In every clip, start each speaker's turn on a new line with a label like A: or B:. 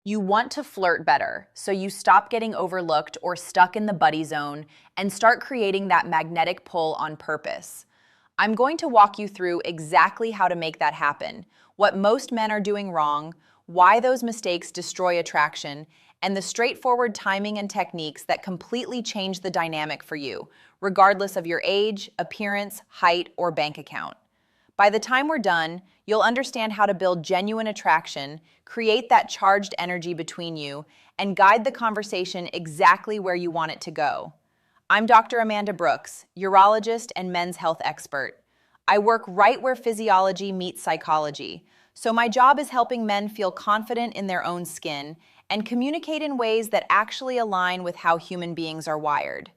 A: You want to flirt better, so you stop getting overlooked or stuck in the buddy zone and start creating that magnetic pull on purpose. I'm going to walk you through exactly how to make that happen, what most men are doing wrong, why those mistakes destroy attraction, and the straightforward timing and techniques that completely change the dynamic for you, regardless of your age, appearance, height, or bank account. By the time we're done, you'll understand how to build genuine attraction, create that charged energy between you, and guide the conversation exactly where you want it to go. I'm Dr. Amanda Brooks, urologist and men's health expert. I work right where physiology meets psychology, so my job is helping men feel confident in their own skin and communicate in ways that actually align with how human beings are wired.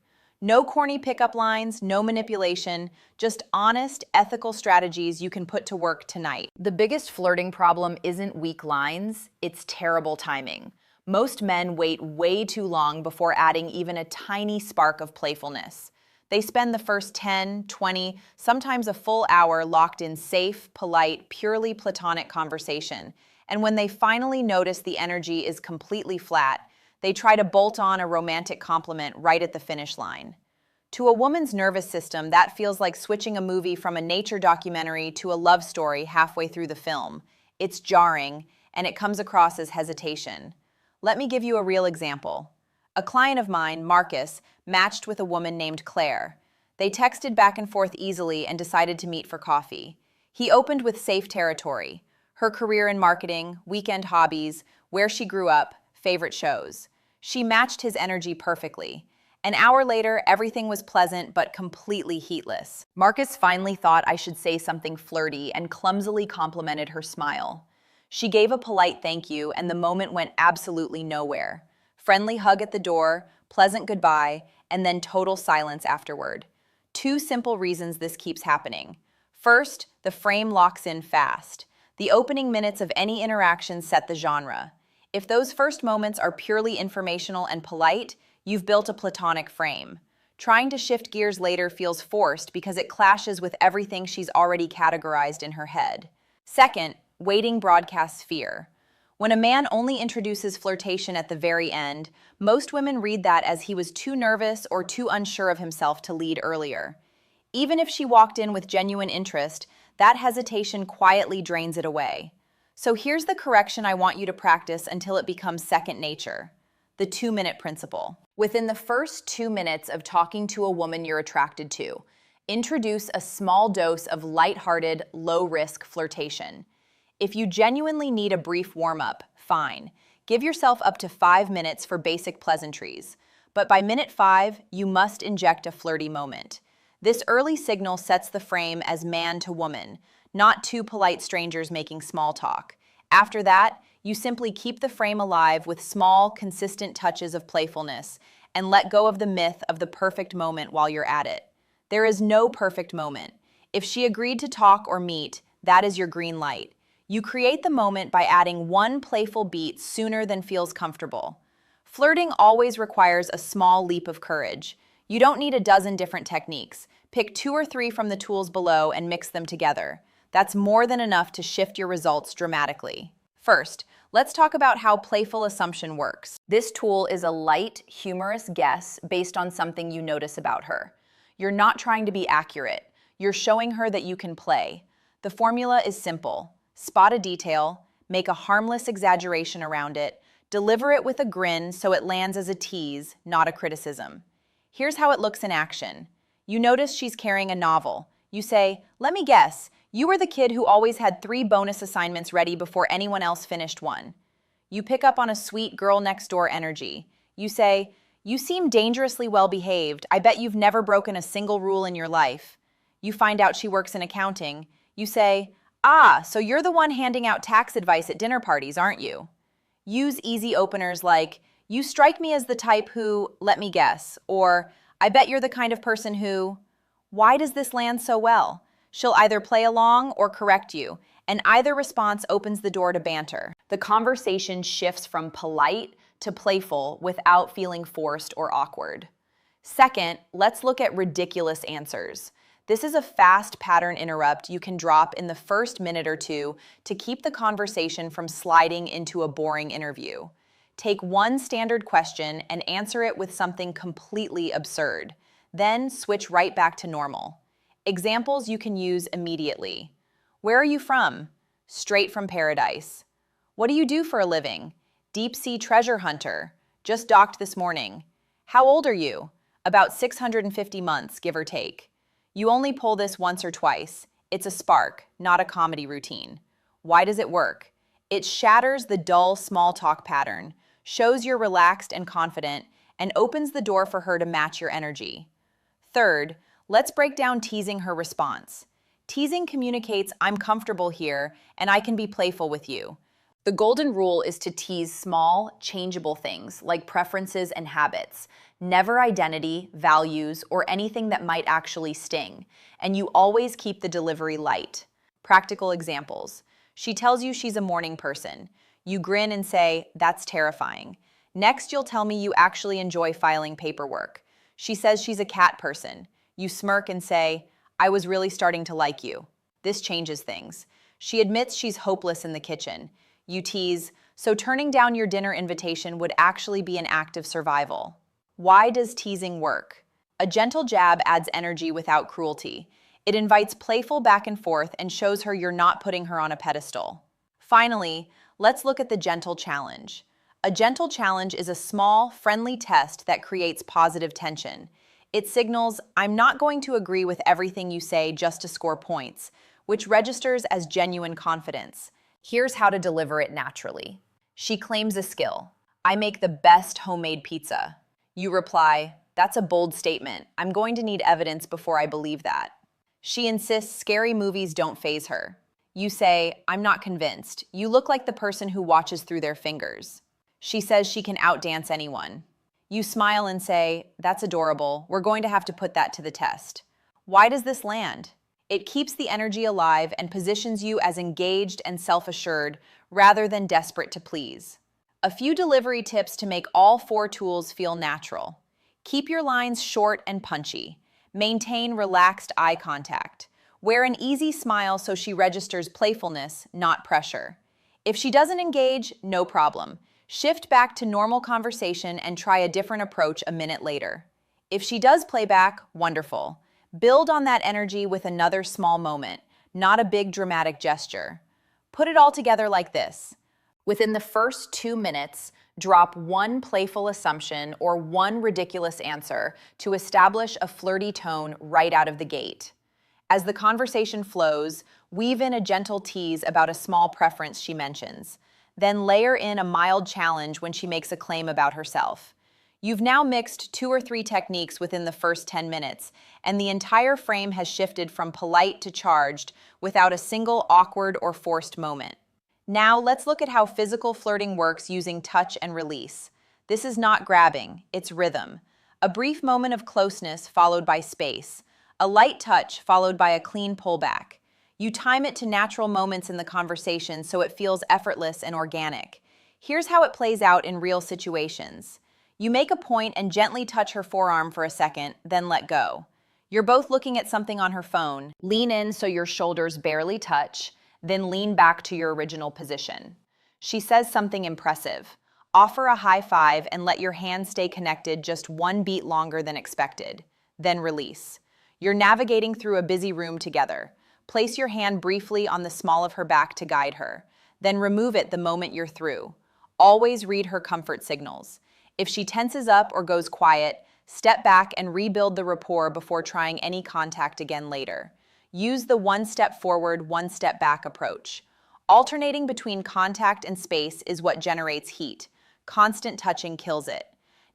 A: No corny pickup lines, no manipulation, just honest, ethical strategies you can put to work tonight. The biggest flirting problem isn't weak lines, it's terrible timing. Most men wait way too long before adding even a tiny spark of playfulness. They spend the first 10, 20, sometimes a full hour locked in safe, polite, purely platonic conversation. And when they finally notice the energy is completely flat, they try to bolt on a romantic compliment right at the finish line. To a woman's nervous system, that feels like switching a movie from a nature documentary to a love story halfway through the film. It's jarring, and it comes across as hesitation. Let me give you a real example. A client of mine, Marcus, matched with a woman named Claire. They texted back and forth easily and decided to meet for coffee. He opened with safe territory: her career in marketing, weekend hobbies, where she grew up, favorite shows. She matched his energy perfectly. An hour later, everything was pleasant but completely heatless. Marcus finally thought I should say something flirty and clumsily complimented her smile. She gave a polite thank you, and the moment went absolutely nowhere. Friendly hug at the door, pleasant goodbye, and then total silence afterward. Two simple reasons this keeps happening. First, the frame locks in fast. The opening minutes of any interaction set the genre. If those first moments are purely informational and polite, you've built a platonic frame. Trying to shift gears later feels forced because it clashes with everything she's already categorized in her head. Second, waiting broadcasts fear. When a man only introduces flirtation at the very end, most women read that as he was too nervous or too unsure of himself to lead earlier. Even if she walked in with genuine interest, that hesitation quietly drains it away. So here's the correction I want you to practice until it becomes second nature: the 2-minute principle. Within the first 2 minutes of talking to a woman you're attracted to, introduce a small dose of lighthearted, low-risk flirtation. If you genuinely need a brief warm-up, fine. Give yourself up to 5 minutes for basic pleasantries. But by minute 5, you must inject a flirty moment. This early signal sets the frame as man to woman, not two polite strangers making small talk. After that, you simply keep the frame alive with small, consistent touches of playfulness and let go of the myth of the perfect moment while you're at it. There is no perfect moment. If she agreed to talk or meet, that is your green light. You create the moment by adding one playful beat sooner than feels comfortable. Flirting always requires a small leap of courage. You don't need a dozen different techniques. Pick 2 or 3 from the tools below and mix them together. That's more than enough to shift your results dramatically. First, let's talk about how playful assumption works. This tool is a light, humorous guess based on something you notice about her. You're not trying to be accurate. You're showing her that you can play. The formula is simple. Spot a detail, make a harmless exaggeration around it, deliver it with a grin so it lands as a tease, not a criticism. Here's how it looks in action. You notice she's carrying a novel. You say, "Let me guess, you were the kid who always had 3 bonus assignments ready before anyone else finished one." You pick up on a sweet girl next door energy. You say, "You seem dangerously well behaved. I bet you've never broken a single rule in your life." You find out she works in accounting. You say, "Ah, so you're the one handing out tax advice at dinner parties, aren't you?" Use easy openers like, "You strike me as the type who, let me guess," or "I bet you're the kind of person who." Why does this land so well? She'll either play along or correct you, and either response opens the door to banter. The conversation shifts from polite to playful without feeling forced or awkward. Second, let's look at ridiculous answers. This is a fast pattern interrupt you can drop in the first minute or two to keep the conversation from sliding into a boring interview. Take one standard question and answer it with something completely absurd. Then switch right back to normal. Examples you can use immediately. Where are you from? Straight from paradise. What do you do for a living? Deep sea treasure hunter. Just docked this morning. How old are you? About 650 months, give or take. You only pull this once or twice. It's a spark, not a comedy routine. Why does it work? It shatters the dull small talk pattern, shows you're relaxed and confident, and opens the door for her to match your energy. Third, let's break down teasing her response. Teasing communicates, I'm comfortable here, and I can be playful with you. The golden rule is to tease small, changeable things like preferences and habits, never identity, values, or anything that might actually sting, and you always keep the delivery light. Practical examples. She tells you she's a morning person. You grin and say, that's terrifying. Next, you'll tell me you actually enjoy filing paperwork. She says she's a cat person. You smirk and say, I was really starting to like you. This changes things. She admits she's hopeless in the kitchen. You tease, so turning down your dinner invitation would actually be an act of survival. Why does teasing work? A gentle jab adds energy without cruelty. It invites playful back and forth and shows her you're not putting her on a pedestal. Finally, let's look at the gentle challenge. A gentle challenge is a small, friendly test that creates positive tension. It signals, I'm not going to agree with everything you say just to score points, which registers as genuine confidence. Here's how to deliver it naturally. She claims a skill. I make the best homemade pizza. You reply, that's a bold statement. I'm going to need evidence before I believe that. She insists scary movies don't faze her. You say, I'm not convinced. You look like the person who watches through their fingers. She says she can outdance anyone. You smile and say, that's adorable. We're going to have to put that to the test. Why does this land? It keeps the energy alive and positions you as engaged and self-assured rather than desperate to please. A few delivery tips to make all 4 tools feel natural. Keep your lines short and punchy. Maintain relaxed eye contact. Wear an easy smile so she registers playfulness, not pressure. If she doesn't engage, no problem. Shift back to normal conversation and try a different approach a minute later. If she does play back, wonderful. Build on that energy with another small moment, not a big dramatic gesture. Put it all together like this. Within the first 2 minutes, drop one playful assumption or one ridiculous answer to establish a flirty tone right out of the gate. As the conversation flows, weave in a gentle tease about a small preference she mentions. Then layer in a mild challenge when she makes a claim about herself. You've now mixed 2 or 3 techniques within the first 10 minutes, and the entire frame has shifted from polite to charged without a single awkward or forced moment. Now let's look at how physical flirting works using touch and release. This is not grabbing, it's rhythm. A brief moment of closeness followed by space. A light touch followed by a clean pullback. You time it to natural moments in the conversation so it feels effortless and organic. Here's how it plays out in real situations. You make a point and gently touch her forearm for a second, then let go. You're both looking at something on her phone. Lean in so your shoulders barely touch, then lean back to your original position. She says something impressive. Offer a high five and let your hands stay connected just 1 beat longer than expected. Then release. You're navigating through a busy room together. Place your hand briefly on the small of her back to guide her. Then remove it the moment you're through. Always read her comfort signals. If she tenses up or goes quiet, step back and rebuild the rapport before trying any contact again later. Use the 1 step forward, 1 step back approach. Alternating between contact and space is what generates heat. Constant touching kills it.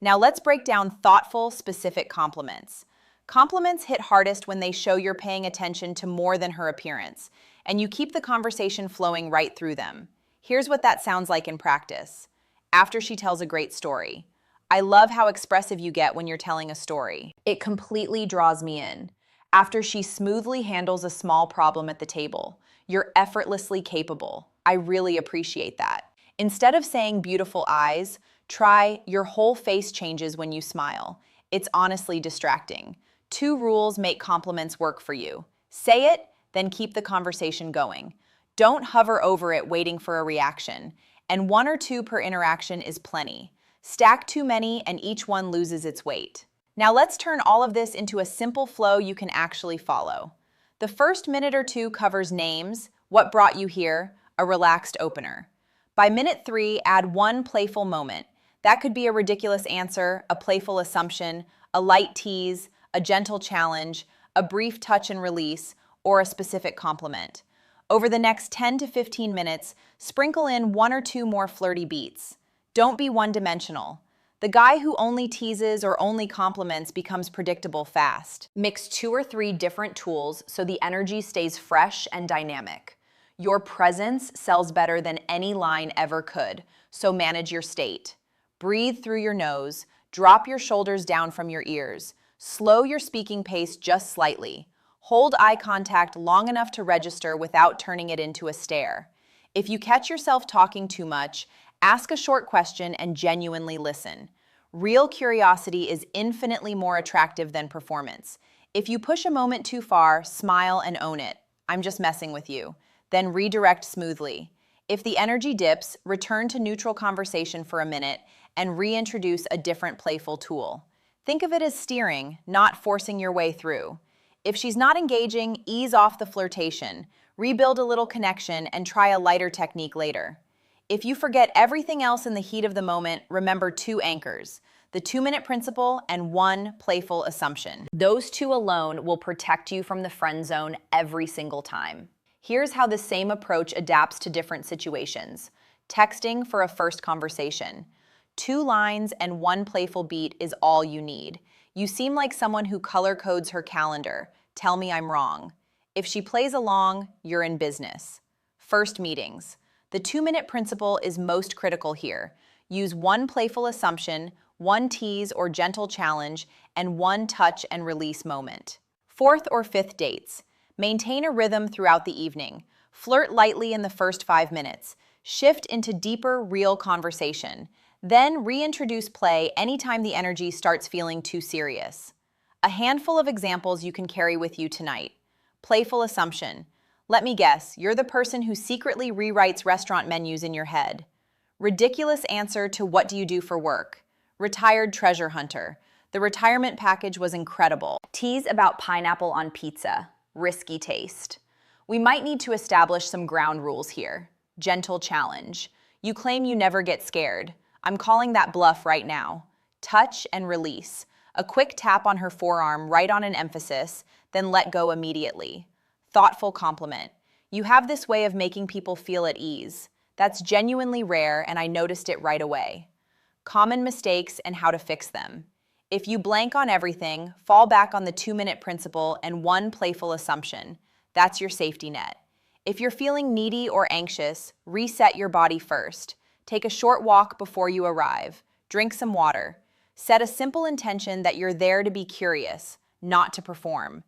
A: Now let's break down thoughtful, specific compliments. Compliments hit hardest when they show you're paying attention to more than her appearance, and you keep the conversation flowing right through them. Here's what that sounds like in practice. After she tells a great story. I love how expressive you get when you're telling a story. It completely draws me in. After she smoothly handles a small problem at the table. You're effortlessly capable. I really appreciate that. Instead of saying beautiful eyes, try your whole face changes when you smile. It's honestly distracting. 2 rules make compliments work for you. Say it, then keep the conversation going. Don't hover over it waiting for a reaction. and 1 or 2 per interaction is plenty. Stack too many and each one loses its weight. Now let's turn all of this into a simple flow you can actually follow. The first minute or 2 covers names, what brought you here, a relaxed opener. By minute 3, add 1 playful moment. That could be a ridiculous answer, a playful assumption, a light tease, a gentle challenge, a brief touch and release, or a specific compliment. Over the next 10 to 15 minutes, sprinkle in 1 or 2 more flirty beats. Don't be one-dimensional. The guy who only teases or only compliments becomes predictable fast. Mix 2 or 3 different tools so the energy stays fresh and dynamic. Your presence sells better than any line ever could, so manage your state. Breathe through your nose, drop your shoulders down from your ears, slow your speaking pace just slightly. Hold eye contact long enough to register without turning it into a stare. If you catch yourself talking too much, ask a short question and genuinely listen. Real curiosity is infinitely more attractive than performance. If you push a moment too far, smile and own it. I'm just messing with you. Then redirect smoothly. If the energy dips, return to neutral conversation for a minute and reintroduce a different playful tool. Think of it as steering, not forcing your way through. If she's not engaging, ease off the flirtation, rebuild a little connection, and try a lighter technique later. If you forget everything else in the heat of the moment, remember 2 anchors, the 2-minute principle and 1 playful assumption. Those 2 alone will protect you from the friend zone every single time. Here's how the same approach adapts to different situations. Texting for a first conversation. 2 lines and 1 playful beat is all you need. You seem like someone who color codes her calendar. Tell me I'm wrong. If she plays along, you're in business. First meetings. The 2-minute principle is most critical here. Use 1 playful assumption, 1 tease or gentle challenge, and 1 touch and release moment. 4th or 5th dates. Maintain a rhythm throughout the evening. Flirt lightly in the first 5 minutes. Shift into deeper, real conversation. Then reintroduce play anytime the energy starts feeling too serious. A handful of examples you can carry with you tonight. Playful assumption. Let me guess, you're the person who secretly rewrites restaurant menus in your head. Ridiculous answer to what do you do for work? Retired treasure hunter. The retirement package was incredible. Tease about pineapple on pizza. Risky taste. We might need to establish some ground rules here. Gentle challenge. You claim you never get scared. I'm calling that bluff right now. Touch and release. A quick tap on her forearm right on an emphasis, then let go immediately. Thoughtful compliment. You have this way of making people feel at ease. That's genuinely rare, and I noticed it right away. Common mistakes and how to fix them. If you blank on everything, fall back on the 2-minute principle and 1 playful assumption. That's your safety net. If you're feeling needy or anxious, reset your body first. Take a short walk before you arrive. Drink some water. Set a simple intention that you're there to be curious, not to perform.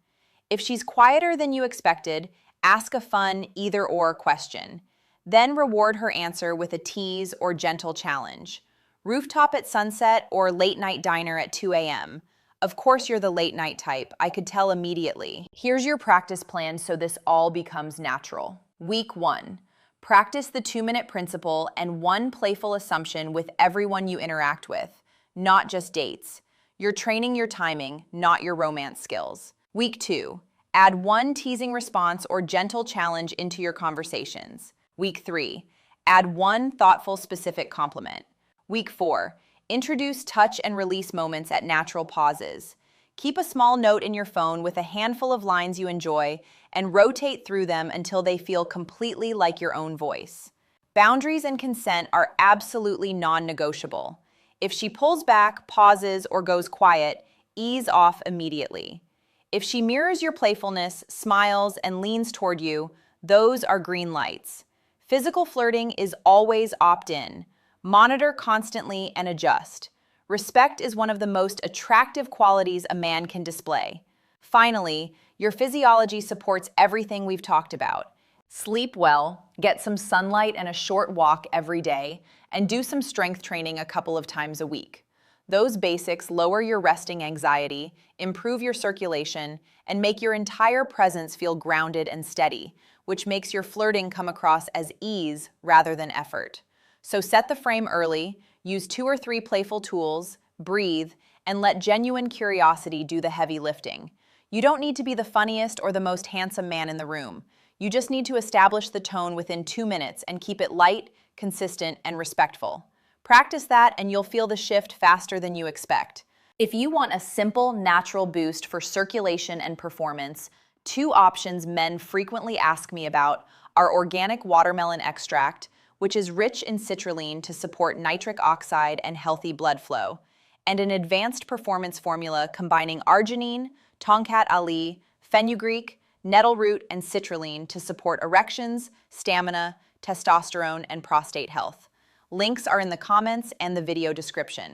A: If she's quieter than you expected, ask a fun either-or question. Then reward her answer with a tease or gentle challenge. Rooftop at sunset or late-night diner at 2 a.m. Of course you're the late-night type, I could tell immediately. Here's your practice plan so this all becomes natural. Week 1. Practice the 2-minute principle and 1 playful assumption with everyone you interact with, not just dates. You're training your timing, not your romance skills. Week 2. Add 1 teasing response or gentle challenge into your conversations. Week 3. Add 1 thoughtful, specific compliment. Week 4. Introduce touch and release moments at natural pauses. Keep a small note in your phone with a handful of lines you enjoy and rotate through them until they feel completely like your own voice. Boundaries and consent are absolutely non-negotiable. If she pulls back, pauses, or goes quiet, ease off immediately. If she mirrors your playfulness, smiles, and leans toward you, those are green lights. Physical flirting is always opt-in. Monitor constantly and adjust. Respect is one of the most attractive qualities a man can display. Finally, your physiology supports everything we've talked about. Sleep well, get some sunlight and a short walk every day, and do some strength training a couple of times a week. Those basics lower your resting anxiety, improve your circulation, and make your entire presence feel grounded and steady, which makes your flirting come across as ease rather than effort. So set the frame early, use 2 or 3 playful tools, breathe, and let genuine curiosity do the heavy lifting. You don't need to be the funniest or the most handsome man in the room. You just need to establish the tone within 2 minutes and keep it light, consistent, and respectful. Practice that and you'll feel the shift faster than you expect. If you want a simple, natural boost for circulation and performance, 2 options men frequently ask me about are organic watermelon extract, which is rich in citrulline to support nitric oxide and healthy blood flow, and an advanced performance formula combining arginine, tongkat ali, fenugreek, nettle root, and citrulline to support erections, stamina, testosterone, and prostate health. Links are in the comments and the video description.